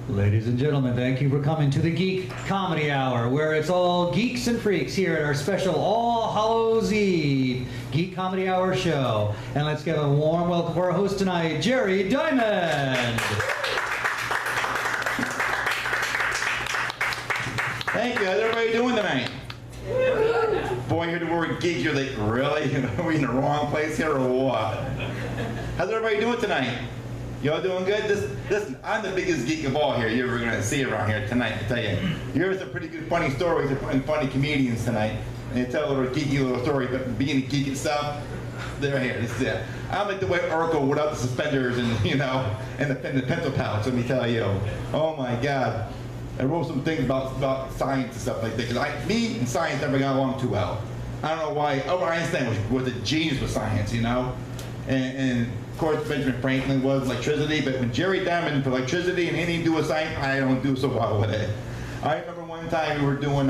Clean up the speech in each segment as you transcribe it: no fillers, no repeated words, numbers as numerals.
Ladies and gentlemen, thank you for coming to the Geek Comedy Hour, where it's all geeks and freaks here at our special All Hallows Eve Geek Comedy Hour show. And let's give a warm welcome for our host tonight, Jerry Dymond. Thank you. How's everybody doing tonight? Boy, you hear the word geek, you're like, really? Are we in the wrong place here or what? How's everybody doing tonight? Y'all doing good? Listen, I'm the biggest geek of all here you're ever going to see around here tonight, I tell you. You heard some pretty good funny stories and funny comedians tonight. And they tell a little geeky little story, but being a geek and stuff, they're here. This is it. I'm like the way Urkel without the suspenders and, you know, and the pencil pouch, let me tell you. Oh my God. I wrote some things about science and stuff like that, because me and science never got along too well. I don't know why. Albert Einstein was a genius with science, you know? And of course, Benjamin Franklin was electricity, but when Jerry Dymond for electricity and anything to do with science, I don't do so well with it. I remember one time we were doing,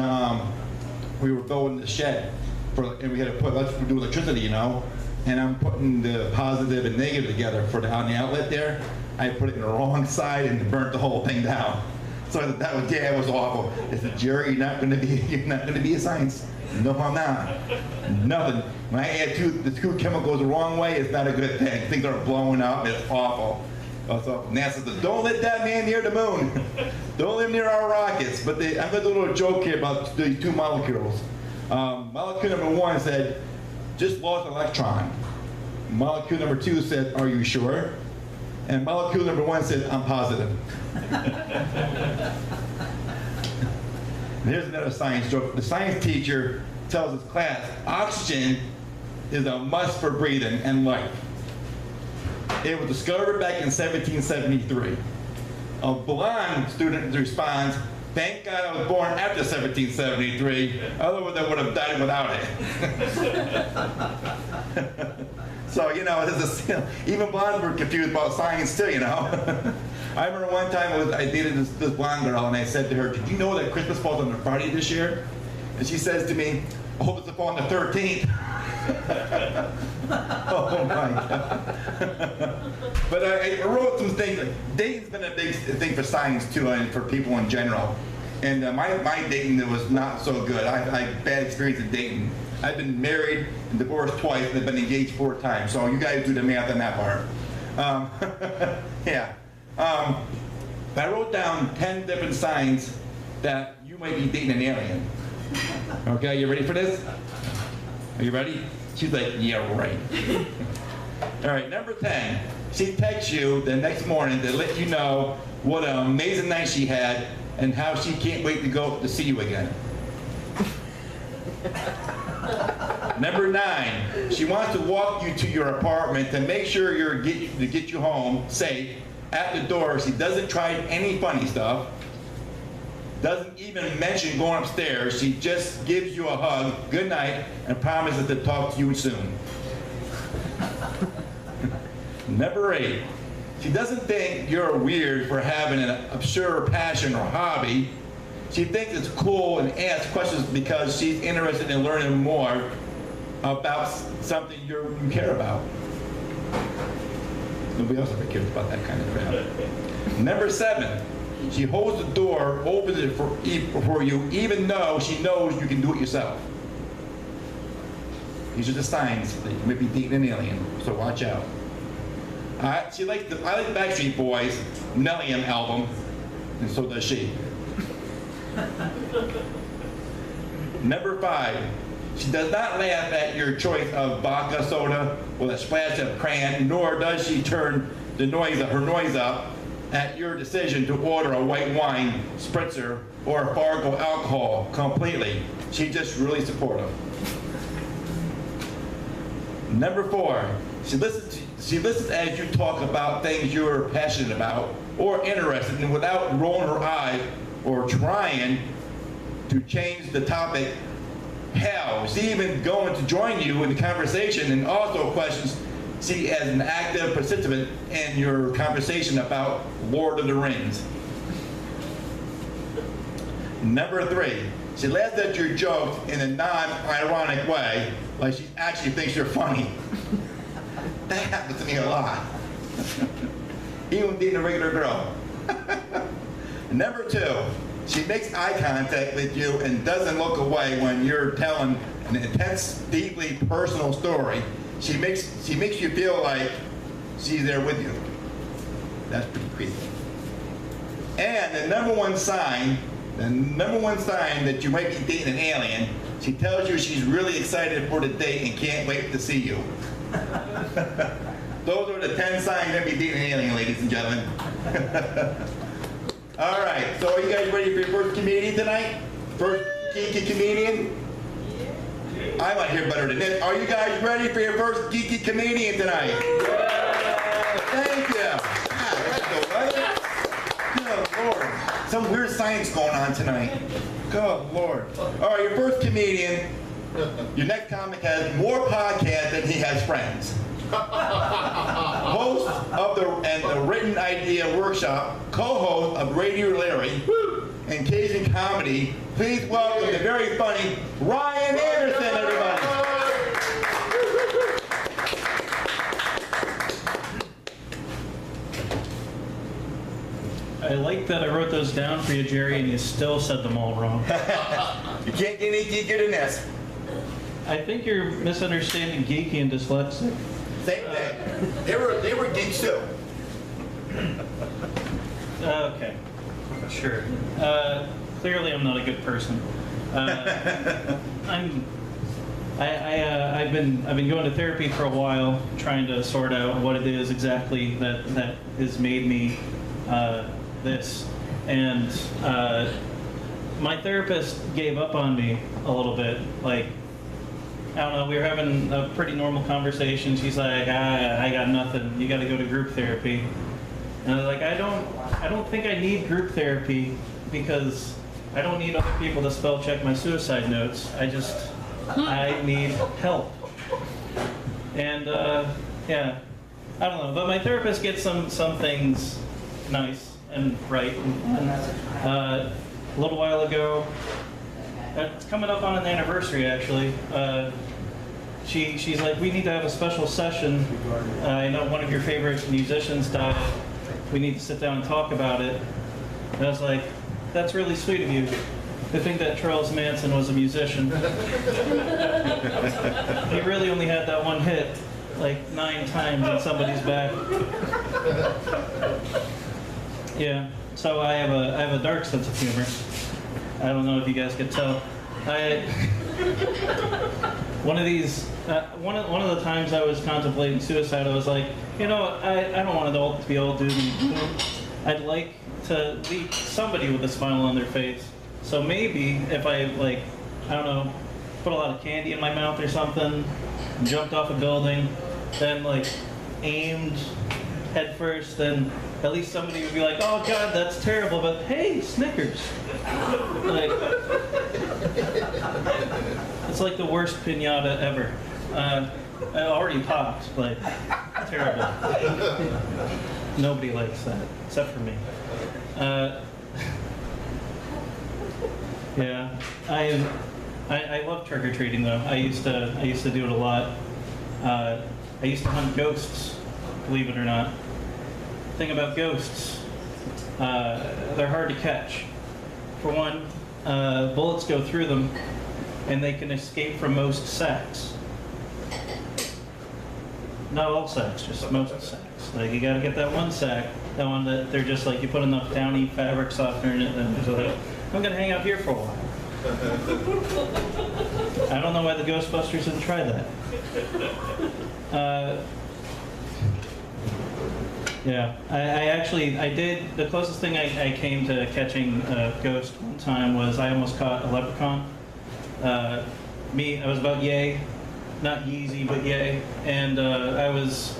we were building the shed, and we had to do electricity, you know? And I'm putting the positive and negative together on the outlet there. I put it in the wrong side and it burnt the whole thing down. So that was awful. I said, Jerry, you're not going to be a science. No, I'm not. Nothing. When I add the two chemicals the wrong way, it's not a good thing. Things are blowing up. It's awful. So NASA says, don't let that man near the moon. Don't let him near our rockets. But I'm going to do a little joke here about the two molecules. Molecule number one said, just lost an electron. Molecule number two said, are you sure? And molecule number one said, I'm positive. And here's another science joke. The science teacher tells his class, oxygen is a must for breathing and life. It was discovered back in 1773. A blonde student responds, thank God I was born after 1773, otherwise I would have died without it. So, you know, even blondes were confused about science too, you know. I remember one time I dated this blonde girl, and I said to her, did you know that Christmas falls on a Friday this year? And she says to me, I hope it's on the 13th. Oh my God. But I wrote some things. Dating's been a big thing for science too, and for people in general. And my dating was not so good. I had bad experience in dating. I've been married and divorced twice, and I've been engaged 4 times. So you guys do the math on that part. Yeah. I wrote down 10 different signs that you might be dating an alien. Okay, you ready for this? Are you ready? She's like, yeah, right. All right, number 10. She texts you the next morning to let you know what an amazing night she had and how she can't wait to go to see you again. Number 9, she wants to walk you to your apartment to make sure to get you home safe. At the door, she doesn't try any funny stuff, doesn't even mention going upstairs. She just gives you a hug, good night, and promises to talk to you soon. Number 8, she doesn't think you're weird for having an absurd passion or hobby. She thinks it's cool and asks questions because she's interested in learning more about something you care about. Nobody else ever cares about that kind of crap. Number 7, she holds the door, opens it for you, even though she knows you can do it yourself. These are the signs that you might be dating an alien, so watch out. I like Backstreet Boys' Millennium album, and so does she. Number 5, she does not laugh at your choice of vodka soda with a splash of crayon, nor does she turn her noise up at your decision to order a white wine, spritzer, or Fargo alcohol completely. She's just really supportive. Number 4, she listens as you talk about things you're passionate about or interested in without rolling her eyes or trying to change the topic. Hell, she's even going to join you in the conversation and also questions she as an active participant in your conversation about Lord of the Rings. Number 3, she laughs at your jokes in a non-ironic way, like she actually thinks you're funny. That happens to me a lot. Even dating a regular girl. Number 2, she makes eye contact with you and doesn't look away when you're telling an intense, deeply personal story. She makes you feel like she's there with you. That's pretty creepy. And the number one sign that you might be dating an alien, she tells you she's really excited for the date and can't wait to see you. Those are the 10 signs that be dating an alien, ladies and gentlemen. All right, so are you guys ready for your first comedian tonight? First geeky comedian? I want to hear better than this. Are you guys ready for your first geeky comedian tonight? Thank you. God, that's the weather. Good Lord. Some weird science going on tonight. Good Lord. All right, your first comedian. Your next comic has more podcasts than he has friends. Host of the Written Idea Workshop, co-host of Radio Leary, and Cajun Comedy. Please welcome the very funny Ryan Anderson, everybody. I like that I wrote those down for you, Jerry, and you still said them all wrong. You can't get any geekier than this. I think you're misunderstanding geeky and dyslexic. Same thing. They were geeks too. Okay, sure. Clearly, I'm not a good person. I've been going to therapy for a while, trying to sort out what it is exactly that has made me this. And my therapist gave up on me a little bit. Like, I don't know, we were having a pretty normal conversation. She's like, I got nothing. You got to go to group therapy. And I was like, I don't think I need group therapy because I don't need other people to spell check my suicide notes. I need help. And yeah, I don't know. But my therapist gets some things nice and right. And a little while ago, it's coming up on an anniversary actually. She's like, we need to have a special session. I know one of your favorite musicians died. We need to sit down and talk about it. And I was like, that's really sweet of you to think that Charles Manson was a musician. He really only had that one hit like 9 times in somebody's back. Yeah, so I have a dark sense of humor. I don't know if you guys could tell. One of the times I was contemplating suicide, I was like, you know, I don't want it to be all doom and gloom. I'd like to leave somebody with a smile on their face. So maybe if I, like, I don't know, put a lot of candy in my mouth or something, jumped off a building, then like aimed head first, then at least somebody would be like, oh God, that's terrible, but hey, Snickers. Like, it's like the worst piñata ever. I already popped, like, terrible. Nobody likes that, except for me. Yeah, I love trick-or-treating though. I used to do it a lot. I used to hunt ghosts, believe it or not. Thing about ghosts, they're hard to catch. For one, bullets go through them, and they can escape from most sacks. Not all sacks, just most sacks. Like, you gotta get that one sack, that one that they're just like, you put enough downy fabric softener in it, and it's like, I'm gonna hang out here for a while. I don't know why the Ghostbusters didn't try that. Yeah, I did, the closest thing I came to catching a ghost one time was I almost caught a leprechaun. I was about yay, not Yeezy, but yay, and I was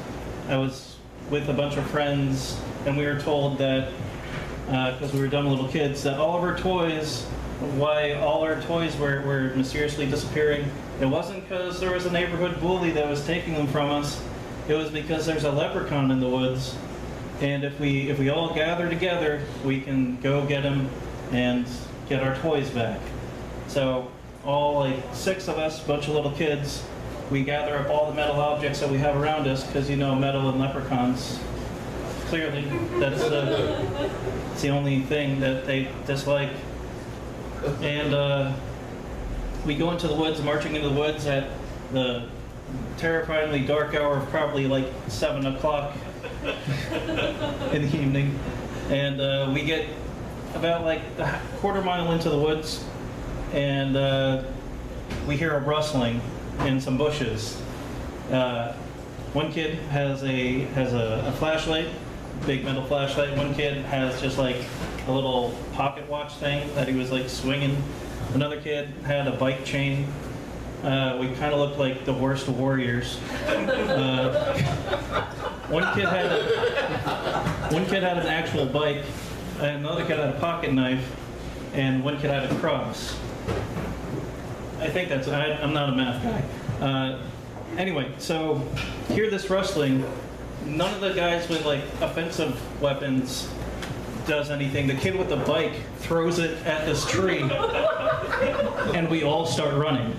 with a bunch of friends, and we were told that, because we were dumb little kids, that all our toys were mysteriously disappearing. It wasn't because there was a neighborhood bully that was taking them from us. It was because there's a leprechaun in the woods, and if we all gather together, we can go get him and get our toys back. So all like 6 of us, a bunch of little kids, we gather up all the metal objects that we have around us, because you know metal and leprechauns. clearly. That's the only thing that they dislike. And we go into the woods, marching into the woods at the terrifyingly dark hour of probably like 7 o'clock in the evening. And we get about like a quarter mile into the woods, and we hear a rustling in some bushes. One kid has a flashlight, big metal flashlight. One kid has just like a little pocket watch thing that he was like swinging. Another kid had a bike chain. We kind of looked like the worst warriors. One kid had an actual bike, and another kid had a pocket knife, and one kid had a cross. I think that's. I'm not a math guy. Anyway, so hear this rustling. None of the guys with like offensive weapons does anything. The kid with the bike throws it at this tree, and we all start running.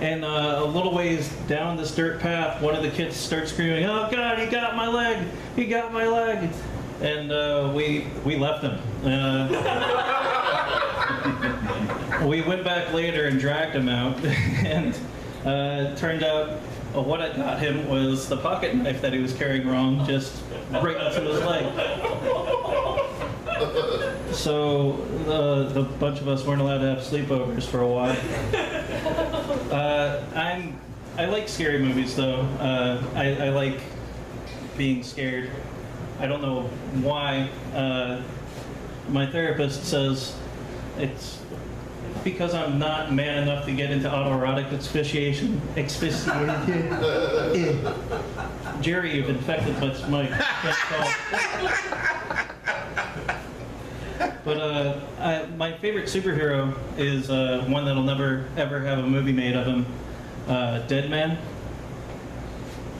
And a little ways down this dirt path, one of the kids starts screaming, "Oh God, he got my leg! He got my leg!" And we left him. We went back later and dragged him out, and it turned out what had got him was the pocket knife that he was carrying wrong, just right into his leg. So the bunch of us weren't allowed to have sleepovers for a while. I like scary movies though. I like being scared. I don't know why. My therapist says it's because I'm not man enough to get into autoerotic asphyxiation. Jerry, you've infected my Smyth. But my favorite superhero is one that'll never ever have a movie made of him. Dead Man.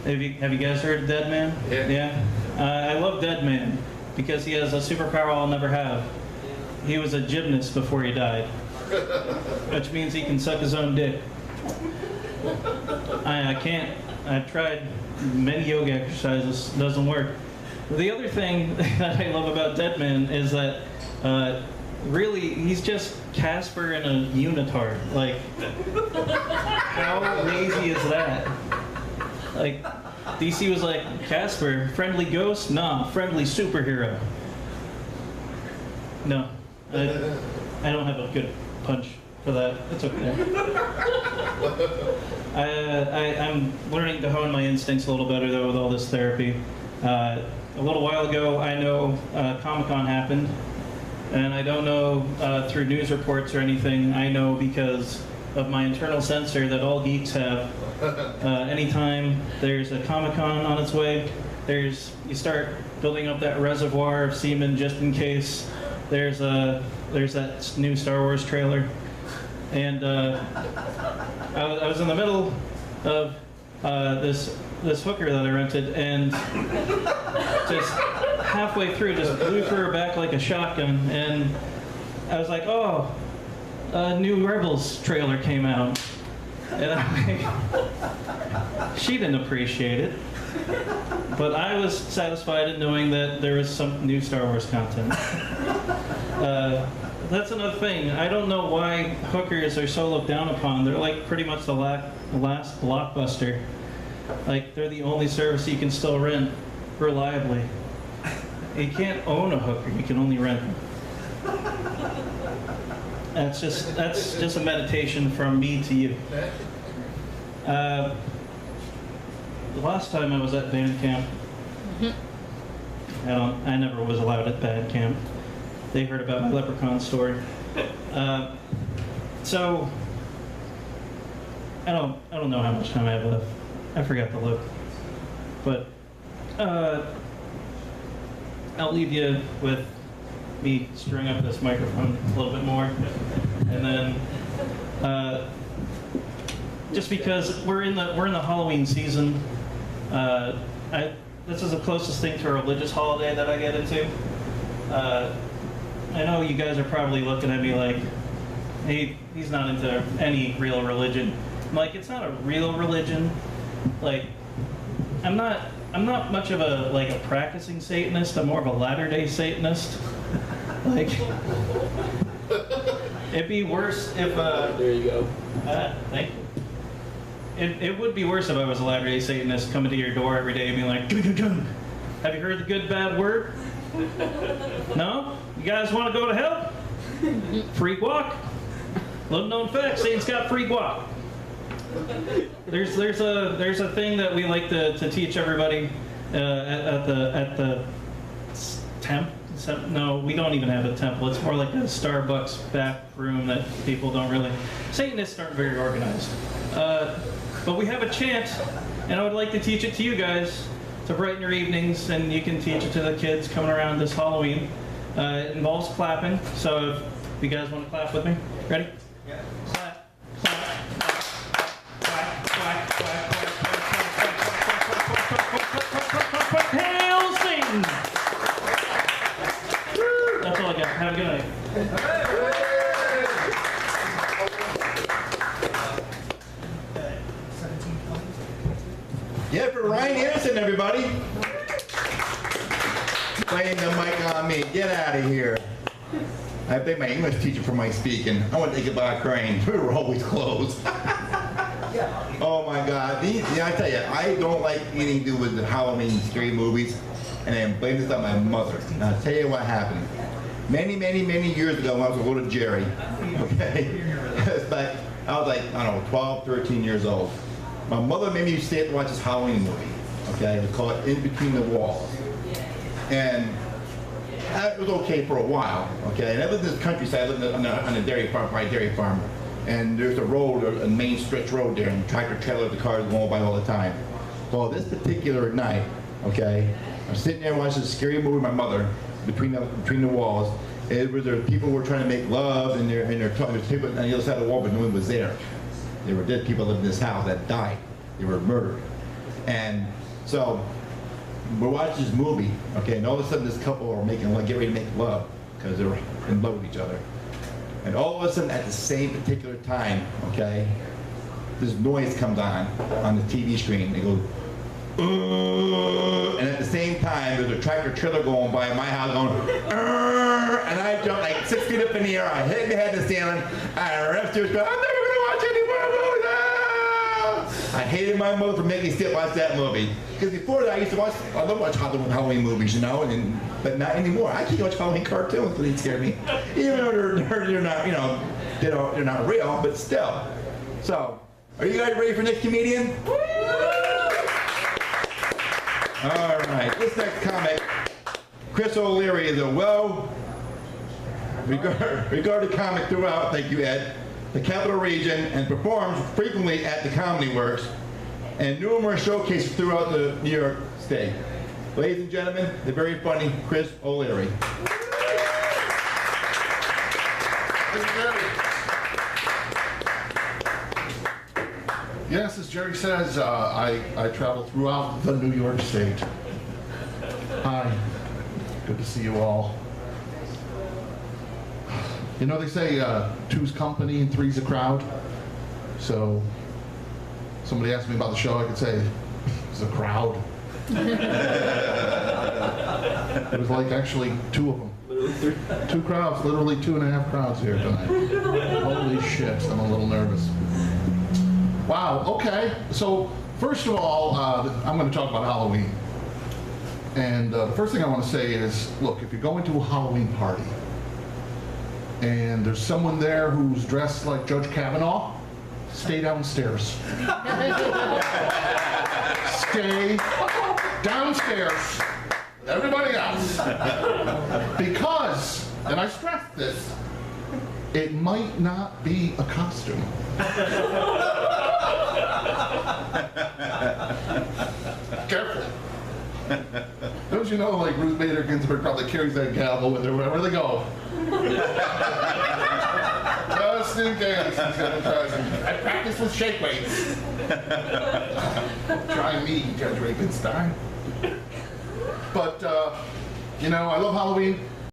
Have you guys heard of Dead Man? Yeah. I love Dead Man because he has a superpower I'll never have. He was a gymnast before he died, which means he can suck his own dick. I can't. I've tried many yoga exercises. Doesn't work. The other thing that I love about Dead Man is that really he's just Casper in a unitard. Like, how lazy is that? Like, DC was like, Casper, friendly ghost? Nah, friendly superhero. No, I don't have a good punch for that. It's okay. I'm learning to hone my instincts a little better though with all this therapy. A little while ago, I know Comic-Con happened, and I don't know through news reports or anything. I know because of my internal sensor that all geeks have. Anytime there's a Comic-Con on its way, you start building up that reservoir of semen just in case. There's that new Star Wars trailer, and I was in the middle of this hooker that I rented, and just halfway through, just blew through her back like a shotgun, and I was like, oh, a new Rebels trailer came out. And I'm like, she didn't appreciate it, but I was satisfied in knowing that there was some new Star Wars content. That's another thing. I don't know why hookers are so looked down upon. They're like pretty much the last Blockbuster. Like, they're the only service you can still rent reliably. You can't own a hooker, you can only rent them. That's just a meditation from me to you. The last time I was at band camp, I never was allowed at band camp. They heard about my leprechaun story. So I don't know how much time I have left. I forgot to look, but I'll leave you with me screwing up this microphone a little bit more, and then just because we're in the Halloween season, this is the closest thing to a religious holiday that I get into. I know you guys are probably looking at me like, he's not into any real religion. I'm like, it's not a real religion. Like, I'm not I'm not much of a practicing Satanist. I'm more of a Latter-day Satanist. Like, it'd be worse if. There you go. Thank you. It would be worse if I was a Latter-day Satanist coming to your door every day and being like, "Gung, gung, gung. Have you heard the good bad word? No? You guys want to go to hell? Free guac? Little known fact, Satan's got free guac." There's a thing that we like to teach everybody at the temp. No, we don't even have a temple. It's more like a Starbucks back room that people don't really. Satanists aren't very organized. But we have a chant, and I would like to teach it to you guys to brighten your evenings, and you can teach it to the kids coming around this Halloween. It involves clapping, so if you guys want to clap with me, ready? Yeah. Clap, clap, clap, clap, clap, clap, clap, hail Satan! That's all I got. Have a good night. Yeah, for Ryan Anderson, everybody. Playing the mic on me. Get out of here. I thank my English teacher for my speaking. I want to take it back crying. We were always closed. Oh my God. I tell you, I don't like anything to do with the Halloween scary movies. And I blame this on my mother. And I'll tell you what happened. Many years ago when I was a little Jerry, okay? But I was like, I don't know, 12, 13 years old. My mother made me stay to watch this Halloween movie, okay? It was called In Between the Walls. And it was okay for a while, okay? And I lived in this countryside, I lived on a dairy farm, my dairy farm. And there's a road, a main stretch road there, and tractor trailer, the cars going by all the time. Well, this particular night, okay, I'm sitting there watching this scary movie with my mother, Between the Walls. It was there people were trying to make love, and there's people on the other side of the wall, but no one was there. There were dead people in this house that died. They were murdered. And so we're watching this movie, okay, and all of a sudden this couple are getting ready to make love because they were in love with each other. And all of a sudden at the same particular time, okay, this noise comes on the TV screen. They go, and at the same time, there's a tractor trailer going by my house going, and I jumped like 6 feet up in the air. I hit my head in the ceiling. I ran upstairs going, I'm never going to watch any more movies. Ah! I hated my mother for making me still watch that movie. Because before that, I love watch Halloween movies, you know, but not anymore. I can't watch Halloween cartoons because they scare me. Even though they're not, you know, they're not real, but still. So, are you guys ready for next comedian? All right, this next comic, Chris O'Leary, is a well-regarded comic throughout, thank you Ed, the Capital Region, and performs frequently at the Comedy Works and numerous showcases throughout the New York State. Ladies and gentlemen, the very funny Chris O'Leary. Yes, as Jerry says, I travel throughout the New York State. Hi, good to see you all. You know, they say two's company and three's a crowd. So, somebody asked me about the show, I could say, it's a crowd. It was like actually two of them. Two crowds, literally 2.5 crowds here tonight. Holy shit, I'm a little nervous. Wow, okay. So, first of all, I'm going to talk about Halloween. And the first thing I want to say is, look, if you're going to a Halloween party, and there's someone there who's dressed like Judge Kavanaugh, stay downstairs. Stay downstairs with everybody else. Because, and I stress this, it might not be a costume. Careful. Don't you know, like, Ruth Bader Ginsburg probably carries that gavel with her wherever they go. Just in case he's gonna try some. I practice with shake weights. Try me, Judge Ravenstein. But, you know, I love Halloween.